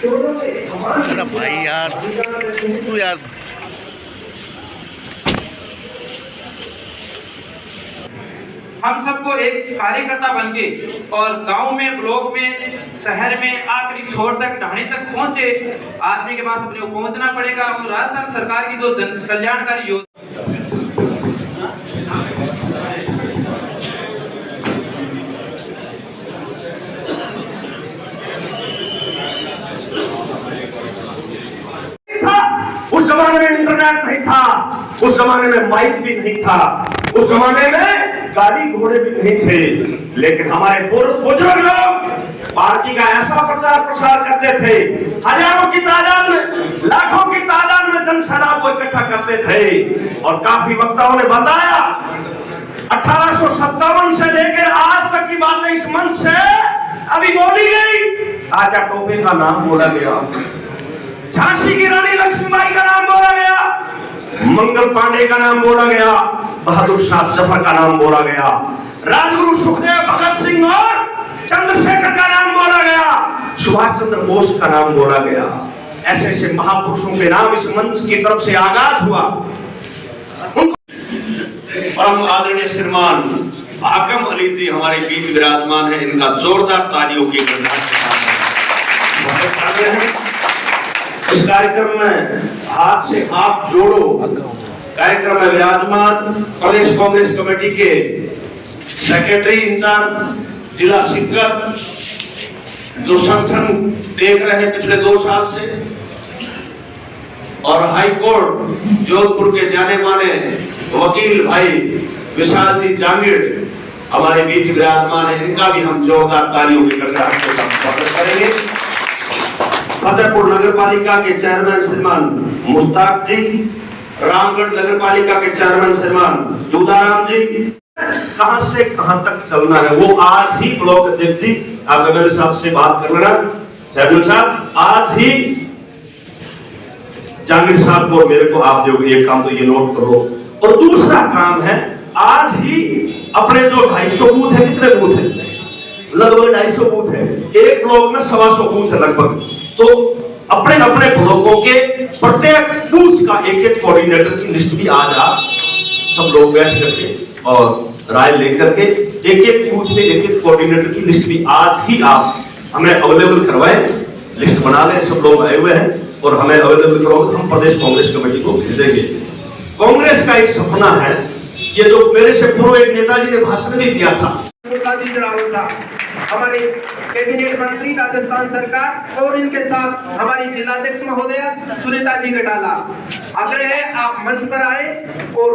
अरे भाई यार तू यार हम सबको एक कार्यकर्ता बनके और गांव में, ब्लॉक में, शहर में, आखिरी छोर तक, ढाणी तक पहुंचे आदमी के पास अपने को पहुंचना पड़ेगा। और राजस्थान सरकार की जो जन कल्याणकारी योजना उस जमाने में इंटरनेट नहीं था, उस जमाने में माइक भी नहीं था, उस जमाने में गाड़ी घोड़े भी नहीं थे, लेकिन हमारे बुजुर्ग लोग पार्टी का ऐसा प्रचार प्रसार करते थे, हजारों की तादाद में, लाखों की तादाद में जनसैलाब को इकट्ठा करते थे। और काफी वक्ताओं ने बताया 1857 से लेकर आज तक की बातें इस मंच से अभी बोली गई। ताजा टोपे का नाम बोला गया, झांसी की रानी लक्ष्मीबाई का नाम बोला गया, मंगल पांडे का नाम बोला गया, बहादुर शाह जफर का नाम बोला गया, राजगुरु सुखदेव, भगत सिंह और चंद्रशेखर का नाम बोला गया, सुभाष चंद्र बोस का नाम बोला गया। ऐसे ऐसे महापुरुषों के नाम इस मंच की तरफ से आगाज हुआ। परम आदरणीय श्रीमान हाकम अली जी हमारे बीच विराजमान है, इनका जोरदार तालियों की इस कार्यक्रम में हाथ से हाथ जोड़ो कार्यक्रम में विराजमान प्रदेश कांग्रेस कमेटी के सेक्रेटरी इंचार्ज जिला सिक्कर, जो संगठन देख रहे हैं पिछले 2 साल से, और हाई कोर्ट जोधपुर के जाने माने वकील भाई विशाल जी जांगीड़ हमारे बीच विराजमान है, इनका भी हम जोरदार तालियों के स्वागत करेंगे। फतेहपुर नगर पालिका के चेयरमैन श्रीमान मुश्ताक जी, रामगढ़ नगर पालिका के चेयरमैन श्रीमान दूधाराम जी, कहां से कहां तक चलना है वो आज ही ब्लॉक अध्यक्ष जी आप मेरे साहब से बात कर लेना। चेयरमैन साहब आज ही जांगीड़ साहब को मेरे को आप जो एक काम तो ये नोट करो, और दूसरा काम है आज ही अपने जो 250 बूथ है, कितने बूथ है? लगभग 250 बूथ है, एक ब्लॉक में 125 बूथ है लगभग, तो अपने अपने ब्लॉकों के प्रत्येक बूथ का एक एक कोऑर्डिनेटर की लिस्ट भी आज आप सब लोग बैठ करके और राय लेकर के एक एक बूथ में एक एक कोऑर्डिनेटर की लिस्ट भी आज ही आप हमें अवेलेबल करवाएं। लिस्ट बना लें, सब लोग आए हुए हैं और हमें अवेलेबल करवाओ तो हम प्रदेश कांग्रेस कमेटी को भेजेंगे। कांग्रेस का एक सपना है, ये जो मेरे से पूर्व एक नेताजी ने भाषण भी दिया था, हमारे कैबिनेट मंत्री राजस्थान सरकार और इनके साथ हमारी जिलाध्यक्ष महोदया सुनीता जी गटाला, आग्रह है आप मंच पर आए और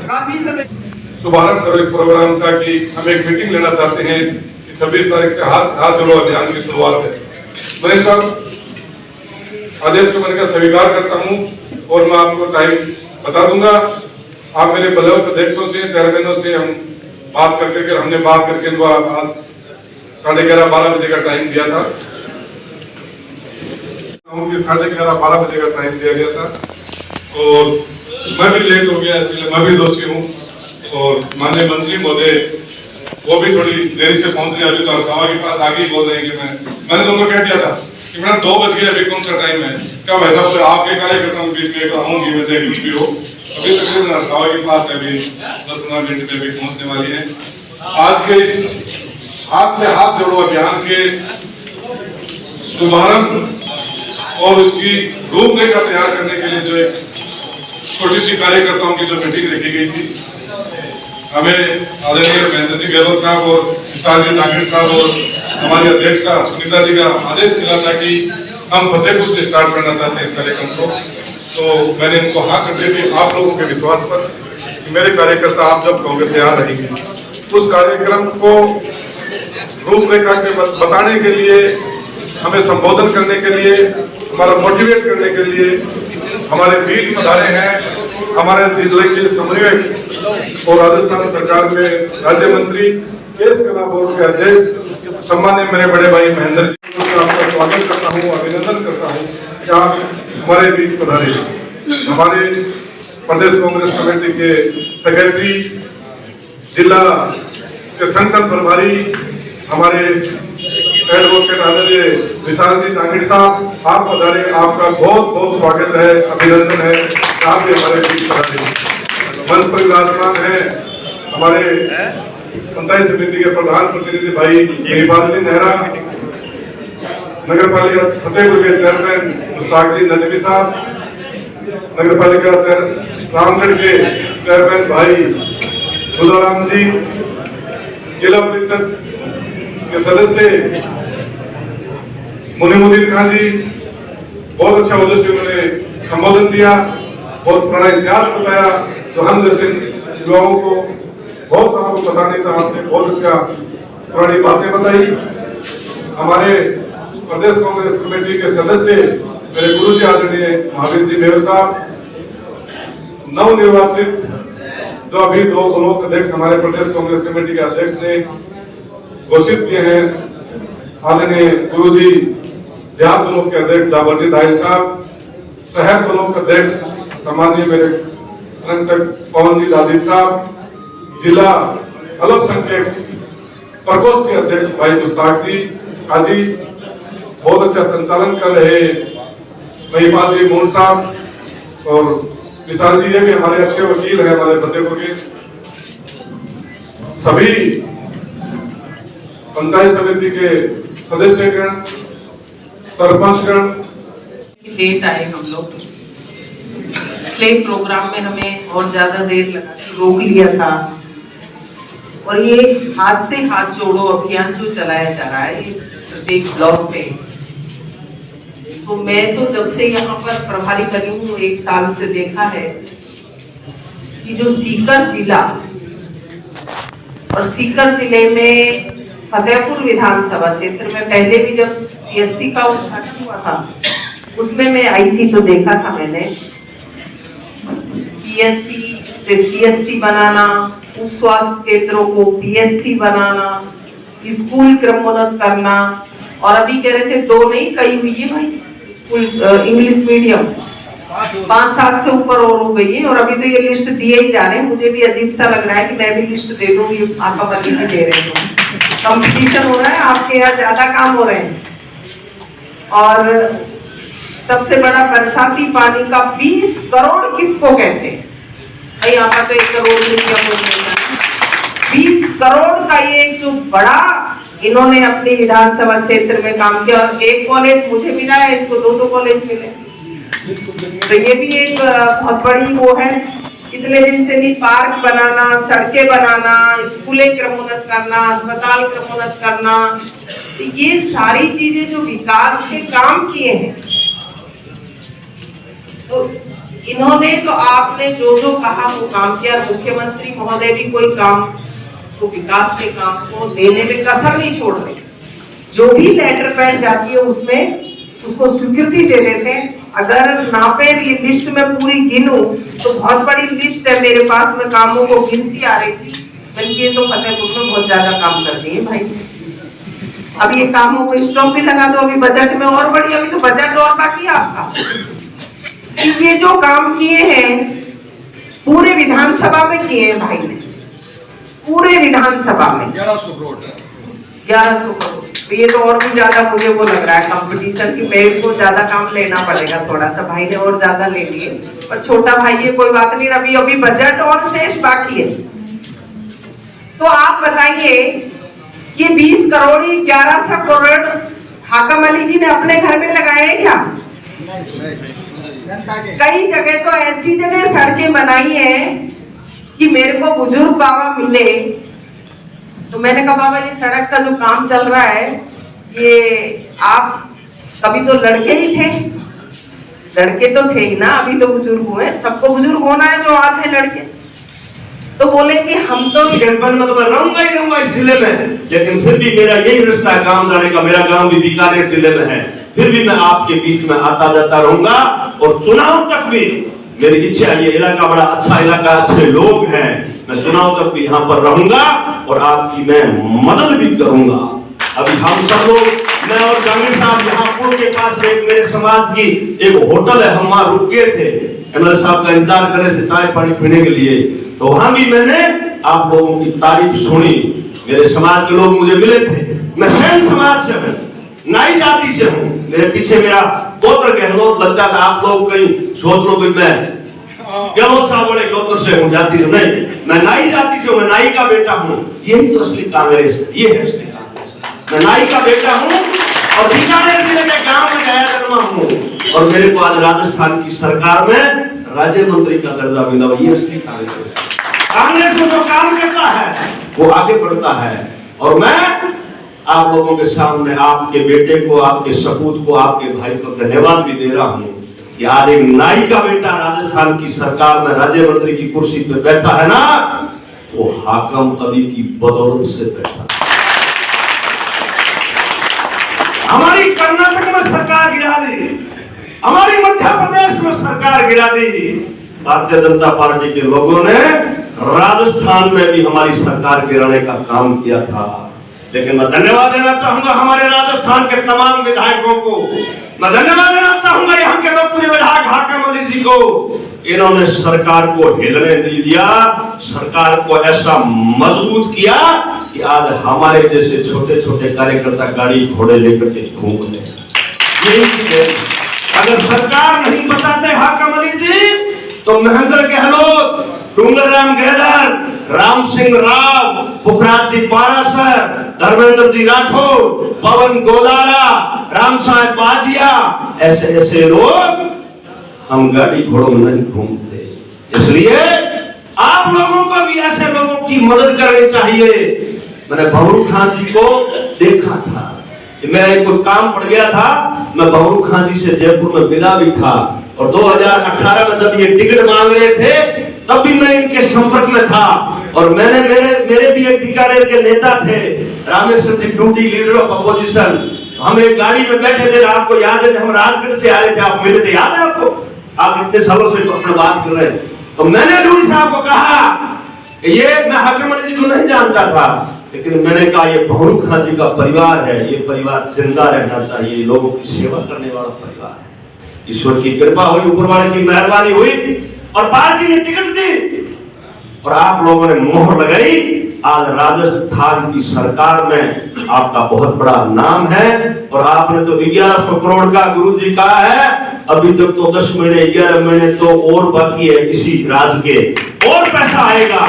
काफी समय शुभारंभ करो इस प्रोग्राम का कि हम एक मीटिंग लेना चाहते हैं कि 26 तारीख से हाथ जोड़ो अभियान की शुरुआत है। मैं इसका आदेश को मैंने स्वीकार करता हूं और मैं आपको टाइम बता दूंगा। आप मेरे ब्लॉक अध्यक्षों से, चेयरमैनों से हम बात करके हमने बात करके आज 11:30-12 बजे का टाइम दिया था, 11:30-12 बजे का टाइम दिया गया था और मैं भी लेट हो गया, इसलिए मैं भी दोषी हूँ। और माननीय मंत्री महोदय वो भी थोड़ी देरी से पहुंच रहे, अभी तो सभा के पास आगे ही बोल रहे हैं कि मैंने तुमको कह दिया था कि मैंने 2 बज गए, अभी कौन सा टाइम है, क्या वैसा तो आपके कार्यकर्ता बीच में आऊंगी मैं, चाहे कुछ भी हो। अभी तक सभा के पास है, अभी 10-15 मिनट में भी पहुंचने वाली है। आज के इस हाथ से हाथ जोड़ो अभियान के शुभारंभ और उसकी रूपरेखा तैयार करने के लिए जो एक छोटी सी कार्यकर्ताओं की जो मीटिंग रखी गई थी, हमें आदरणीय महेंद्र जी गहलोत साहब और विशाल जी जांगीड़ साहब और हमारी अध्यक्षा सुनीता जी का आदेश मिला था कि हम फतेहपुर से स्टार्ट करना चाहते हैं इस कार्यक्रम को। तो मैंने इनको हाँ कर दी थी आप लोगों के विश्वास पर कि मेरे कार्यकर्ता आप जब कहोगे तैयार रहेंगे। उस कार्यक्रम को रूपरेखा के बताने के लिए, हमें संबोधन करने के लिए, हमारा मोटिवेट करने के लिए हमारे बीच पधारे हैं हमारे जिले के समन्वयक और राजस्थान सरकार के राज्य मंत्री, केस कला बोर्ड के अध्यक्ष सम्मानित मेरे बड़े भाई महेंद्र जी को आपका स्वागत करता हूँ, अभिनंदन करता हूँ कि आप हमारे बीच पधारे। हमारे प्रदेश कांग्रेस कमेटी के सेक्रेटरी, जिला के संगठन प्रभारी, हमारे एडवोकेट आदरणीय विशाल जी तांगड़ी साहब, आप पधारे, आपका बहुत बहुत स्वागत है, अभिनंदन है। आप भी हमारे बीच पधारे। मंच पर विराजमान है हमारे पंचायत समिति के प्रधान प्रतिनिधि भाई महिपाल जी नेहरा, नगर पालिका फतेहपुर के चेयरमैन मुश्ताक जी नजमी साहब, नगर पालिका रामगढ़ के चेयरमैन भाई बुदाराम जी, जिला परिषद के सदस्य मुनीमुद्दीन खान जी, बहुत अच्छा वजह से उन्होंने संबोधन दिया, बहुत पुराना इतिहास बताया जो हम जैसे युवाओं को बहुत सारा को पता नहीं था। आपने बहुत अच्छा पुरानी बातें बताई। हमारे प्रदेश कांग्रेस कमेटी के सदस्य मेरे गुरु जी आदरणीय महावीर जी मेहर साहब, नवनिर्वाचित जो अभी 2 ब्लॉक अध्यक्ष हमारे प्रदेश कांग्रेस कमेटी के अध्यक्ष ने घोषित किए हैं, आदरणीय गुरु जी देहात ब्लॉक के अध्यक्ष जाबरजी दाहिल साहब, शहर ब्लॉक अध्यक्ष सम्माननीय मेरे संरक्षक पवन जी दादिल साहब, जिला अल्पसंख्यक प्रकोष्ठ के अध्यक्ष भाई मुश्ताक जी हाजी, बहुत अच्छा संचालन कर रहे महिपाल जी मोहन साहब, और विशाल जी ये भी हमारे अच्छे वकील हैं हमारे फतेहपुर के। सभी पंचायत समिति के सदस्यगण, सरपंचगण, लेट आए हम लोग, इसलिए प्रोग्राम में हमें और ज्यादा देर लगा रोक लिया था। और ये हाथ से हाथ जोड़ो अभियान जो चलाया जा रहा है इस प्रत्येक ब्लॉक में, तो मैं तो जब से यहाँ पर प्रभारी बनी हूँ 1 साल से देखा है कि जो सीकर जिला और सीकर जिले में फतेहपुर विधानसभा क्षेत्र में पहले भी जब सीएससी का उद्घाटन हुआ था उसमें मैं आई थी तो देखा था मैंने पीएससी से सीएससी बनाना, उप स्वास्थ्य केंद्रों को पीएससी बनाना, स्कूल क्रमोन्नत करना, और अभी कह रहे थे 2 नहीं कई हुई है भाई स्कूल इंग्लिश मीडियम 5-7 से ऊपर और हो गई है। और अभी तो ये लिस्ट दिए ही जा रहे हैं, मुझे भी अजीब सा लग रहा है कि मैं भी लिस्ट दे दूं, ये आका मल्ली जी दे रहे हैं, कंपटीशन हो रहा है, आपके यहाँ ज्यादा काम हो रहे हैं। और सबसे बड़ा बरसाती पानी का 20 करोड़ किसको कहते हैं? यहाँ पर तो 1 करोड़ 20 करोड़ का ये जो बड़ा इन्होंने अपनी विधानसभा क्षेत्र में काम किया। और 1 कॉलेज मुझे मिला है, इसको 2 कॉलेज मिले, तो ये भी एक बहुत बड़ी वो है। इतने दिन से भी पार्क बनाना, सड़कें बनाना, स्कूलें क्रमोन्नत करना, अस्पताल क्रमोन्नत करना, तो ये सारी चीजें जो विकास के काम किए हैं, तो इन्होंने तो आपने जो जो कहा वो काम किया। मुख्यमंत्री महोदय भी कोई काम को विकास के काम को देने में कसर नहीं छोड़ रहे, जो भी लेटर पैड जाती है उसमें उसको स्वीकृति दे देते हैं। अगर नापेर ये लिस्ट में पूरी गिनूं तो बहुत बड़ी लिस्ट है मेरे पास में, कामों को गिनती आ रही थी, बल्कि तो फतेहपुर में बहुत ज्यादा काम कर दिए भाई। अब ये कामों को स्टॉप भी लगा दो, अभी बजट में और बड़ी, अभी तो बजट और बाकी है आपका। ये जो काम किए हैं पूरे विधानसभा में किए हैं भाई ने, पूरे विधानसभा में 1100 करोड़। तो ये तो और भी ज्यादा मुझे वो लग रहा है कंपटीशन की, मेरे को ज्यादा काम लेना पड़ेगा थोड़ा सा, भाई ने और ज्यादा ले लिए, पर छोटा भाई है कोई बात नहीं, अभी बजट और शेष बाकी है। तो आप बताइए ये 20 करोड़ 1100 करोड़ हाकम अली जी ने अपने घर में लगाए हैं क्या? कई जगह तो ऐसी जगह सड़कें बनाई हैं कि मेरे को बुजुर्ग बाबा मिले तो मैंने कहा बाबा ये सड़क का जो काम चल रहा है ये आप कभी तो लड़के ही थे, लड़के तो थे ही ना, अभी तो बुजुर्ग हुए, सबको बुजुर्ग होना है जो आज है लड़के। तो बोले कि हम तो मैं रहूंगा ही रहूंगा इस जिले में, लेकिन फिर भी मेरा यही रिश्ता है काम जाने का। मेरा गांव भी बीकानेर जिले में है, फिर भी मैं आपके बीच में आता जाता रहूंगा और चुनाव तक भी मेरी इच्छा, ये इलाका बड़ा अच्छा इलाका, अच्छे लोग हैं, मैं चुनाव तक भी यहाँ पर रहूंगा और आपकी मैं मदद भी करूंगा। अभी हम सब लोग, मैं और जामिल साहब यहाँ पुल के पास एक मेरे समाज की एक होटल है, हम वहाँ रुक गए थे, एमएलए साहब का इंतजार कर रहे थे चाय पानी पीने के लिए, तो वहां भी मैंने आप लोगों की तारीफ सुनी। मेरे समाज के लोग मुझे मिले थे, मैं सैन समाज से हूं, नाई जाति से हूँ। मेरे पीछे मेरा गोत्र गहलोत लगता था, आप लोग कहीं सोच लो कि मैं गहलोत साहब बड़े गोत्र से हूँ, जाति से नहीं, मैं नाई जाति से हूँ, मैं नाई का बेटा हूँ। यही तो असली कांग्रेस है, ये है असली कांग्रेस। मैं नाई का बेटा हूँ और बीकानेर जिले के गांव में गया जन्मा हूँ और मेरे को आज राजस्थान की सरकार में राज्य मंत्री का दर्जा मिला। ये असली कांग्रेस है। कांग्रेस में जो काम करता है वो आगे बढ़ता है। और मैं आप लोगों के सामने आपके बेटे को, आपके सपूत को, आपके भाई को धन्यवाद भी दे रहा हूँ कि आज एक नाई का बेटा राजस्थान की सरकार में राज्य मंत्री की कुर्सी पे बैठा है ना, वो हाकम अली की बदौलत से बैठा है। हमारी कर्नाटक में सरकार गिरा दी, हमारी मध्य प्रदेश में सरकार गिरा दी, भारतीय जनता पार्टी के लोगों ने राजस्थान में भी हमारी सरकार गिराने का काम किया था। लेकिन मैं धन्यवाद देना चाहूंगा हमारे राजस्थान के तमाम विधायकों को, मैं धन्यवाद देना चाहूंगा यहाँ के लोकप्रिय विधायक हाकम अली जी को। इन्होंने सरकार को हिलने नहीं दिया, सरकार को ऐसा मजबूत किया कि आज हमारे जैसे छोटे छोटे कार्यकर्ता गाड़ी घोड़े लेकर के घूम रहे। यही अगर सरकार नहीं बचाते हाकम अली जी तो महेंद्र गहलोत, डूंगरराम गहलर, राम सिंह राव, पुखराज जी पारासर, धर्मेंद्र जी राठौर, पवन गोदारा, राम साहेब बाजिया, ऐसे ऐसे लोग हम गाड़ी घोड़ों में नहीं घूमते। इसलिए आप लोगों को भी ऐसे लोगों की मदद करनी चाहिए। मैंने भवरू खान जी को देखा था, मेरा कोई काम पड़ गया था, मैं भवरू खान जी से जयपुर में मिला भी था और 2018 में जब ये टिकट मांग रहे थे तब भी मैं इनके संपर्क में था। और मेरे भी एक बीकानेर के नेता थे, Rameshwar ji duty leader of opposition, हम एक गाड़ी में बैठे थे, आपको याद है, हम राजगढ़ से आए थे, आप मिले थे, याद है आपको? आप इतने सालों से अपने बात कर रहे हैं। तो मैंने ड्यूटी साहब को कहा, ये मैं हाकम अली जी को नहीं जानता था, लेकिन मैंने कहा ये भवरू खान जी का परिवार है, ये परिवार जिंदा रहना चाहिए, लोगों की सेवा करने वाला परिवार है। ईश्वर की कृपा हुई, ऊपर वाले की मेहरबानी हुई और पार्टी ने टिकट दी और आप लोगों ने मोहर लगाई। आज राजस्थान की सरकार में आपका बहुत बड़ा नाम है और आपने तो 1100 करोड़ का गुरु जी कहा है, अभी तक तो 10 महीने 11 महीने तो और बाकी है इसी राज्य के, और पैसा आएगा।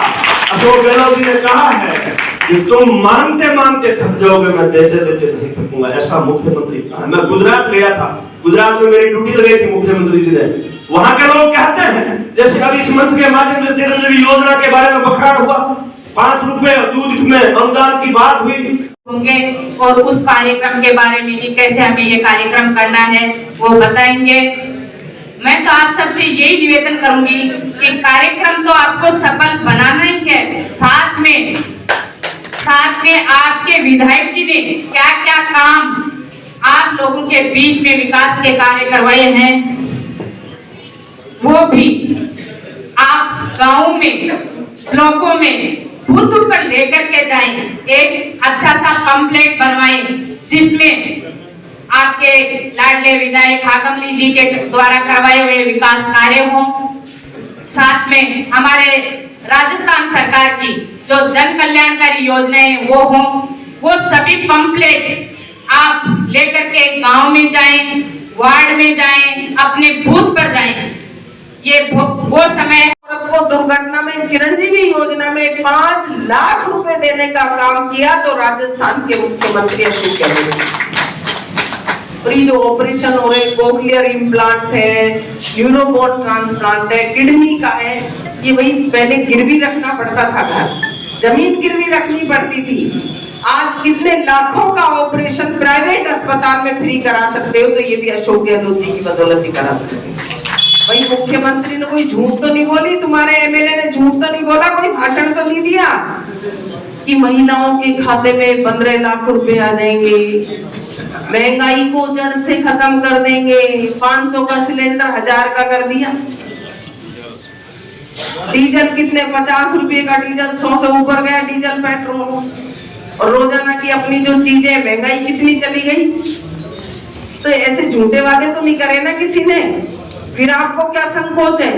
अशोक गहलोत जी ने कहा है कि तुम मांगते मांगते थक जाओगे, मैं देते देते नहीं थकूंगा, ऐसा मुख्यमंत्री कहा। मैं गुजरात गया था, गुजरात में मेरी ड्यूटी लगाई थी मुख्यमंत्री जी ने, वहां के लोग कहते हैं, जैसे अभी इस मंच के माध्यम से चिरंजीवी योजना के बारे में बखान हुआ, 5 रुपए दूध में अनुदान की बात हुई होंगे और उस कार्यक्रम के बारे में जी कैसे हमें ये कार्यक्रम करना है वो बताएंगे। मैं तो आप सबसे यही निवेदन करूंगी कि कार्यक्रम तो आपको सफल बनाना ही है, साथ में आपके विधायक जी ने क्या क्या काम आप लोगों के बीच में विकास के कार्य करवाए हैं वो भी आप गाँव में लोगों में खुद पर लेकर के जाएं, एक अच्छा सा पंपलेट बनवाएं जिसमें आपके लाडले विधायक हाकम अली जी के द्वारा करवाए हुए विकास कार्य हों, साथ में हमारे राजस्थान सरकार की जो जन कल्याणकारी योजनाएं वो हों, वो सभी पंपलेट आप लेकर के गांव में जाएं, वार्ड में जाएं, अपने बूथ पर जाएं। ये वो समय को दुर्घटना में चिरंजीवी योजना में 5 लाख रुपए देने का काम किया तो राजस्थान के मुख्यमंत्री अशोक गहलोत। और ये जो ऑपरेशन हो रहे, कोक्लियर इम्प्लांट है, न्यूरोबोन ट्रांसप्लांट है, किडनी का है, ये वही पहले गिरवी रखना पड़ता था, घर जमीन गिरवी रखनी पड़ती थी। आज कितने लाखों का ऑपरेशन प्राइवेट अस्पताल में फ्री करा सकते हो, तो ये भी अशोक गहलोत जी की बदौलत ही करा सकते हो। भाई मुख्यमंत्री ने कोई झूठ तो नहीं बोली, तुम्हारे एमएलए ने झूठ तो नहीं बोला, कोई भाषण तो नहीं दिया कि महिलाओं के खाते में 15 लाख रुपए आ जाएंगे, महंगाई को जड़ से खत्म कर देंगे, 500 का सिलेंडर 1000 का कर दिया, डीजल कितने 50 रुपए का डीजल 100 से ऊपर गया डीजल पेट्रोल, और रोजाना की अपनी जो चीजें महंगाई कितनी चली गई। तो ऐसे झूठे वादे तो नहीं करे ना किसी ने, फिर आपको क्या संकोच है?